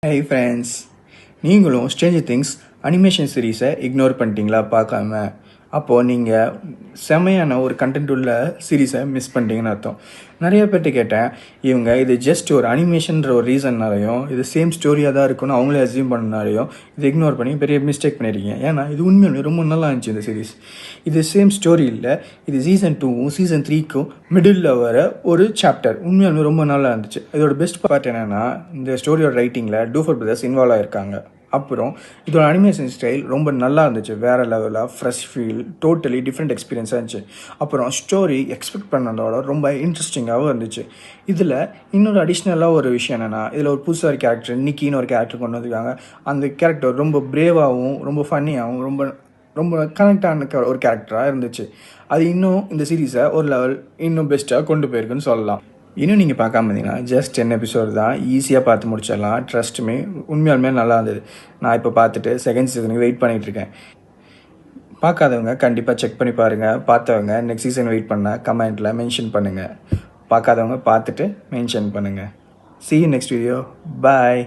Hi friends, நீங்களும் Stranger things animation சீரீஸை ignore பண்ணிட்டீங்களா பார்க்காம? அப்போது நீங்கள் செமையான ஒரு கண்டென்ட் உள்ள சீரீஸை மிஸ் பண்ணிட்டீங்கன்னு அர்த்தம். நிறைய பேர்கிட்ட கேட்டேன், இவங்க இது ஜஸ்ட் ஒரு அனிமேஷன்ற ஒரு ரீசன்னாலையும் இது சேம் ஸ்டோரியாக தான் இருக்குன்னு அவங்களே அசியூம் பண்ணனாலையும் இதை இக்னோர் பண்ணி பெரிய மிஸ்டேக் பண்ணியிருக்கீங்க. ஏன்னா இது உண்மையுமே ரொம்ப நல்லா இருந்துச்சு. இந்த சீரீஸ் இது சேம் ஸ்டோரி இல்லை, இது சீசன் 2வும் சீசன் 3க்கும் மிடில் வர ஒரு சாப்டர். உண்மையுமே ரொம்ப நல்லா இருந்துச்சு. இதோட பெஸ்ட் பார்ட் என்னென்னா, இந்த ஸ்டோரியோட ரைட்டிங்கில் டூஃபர் பிரதர்ஸ் இன்வால்வ் ஆகிருக்காங்க. அப்புறம் இதோட அனிமேஷன் ஸ்டைல் ரொம்ப நல்லா இருந்துச்சு. வேறு லெவலாக ஃப்ரெஷ் ஃபீல், டோட்டலி டிஃப்ரெண்ட் எக்ஸ்பீரியன்ஸாக இருந்துச்சு. அப்புறம் ஸ்டோரி எக்ஸ்பெக்ட் பண்ணதோட ரொம்ப இன்ட்ரெஸ்டிங்காகவும் இருந்துச்சு. இதில் இன்னொரு அடிஷ்னலாக ஒரு விஷயம் என்னென்னா, இதில் ஒரு புதுசாக ஒரு கேரக்டர் நிக்கின்னு ஒரு கேரக்டர் கொண்டு வந்திருக்காங்க. அந்த கேரக்டர் ரொம்ப பிரேவாகவும் ரொம்ப ஃபன்னியாகவும் ரொம்ப கனெக்டான ஒரு கேரக்டராக இருந்துச்சு. அது இன்னும் இந்த சீரீஸை ஒரு லெவல் இன்னும் பெஸ்ட்டாக கொண்டு போயிருக்குன்னு சொல்லலாம். இன்னும் நீங்கள் பார்க்காம இருந்தீங்கன்னா ஜஸ்ட் 10 எபிசோடு தான், ஈஸியாக பார்த்து முடிச்சிடலாம். ட்ரஸ்ட்டுமே உண்மையாலுமே நல்லா இருந்தது. நான் இப்போ பார்த்துட்டு செகண்ட் சீசனுக்கு வெயிட் பண்ணிகிட்ருக்கேன். பார்க்காதவங்க கண்டிப்பாக செக் பண்ணி பாருங்கள். பார்த்தவங்க நெக்ஸ்ட் சீசன் வெயிட் பண்ணால் கமெண்ட்டில் மென்ஷன் பண்ணுங்கள். பார்க்காதவங்க பார்த்துட்டு மென்ஷன் பண்ணுங்கள். See you next video. Bye.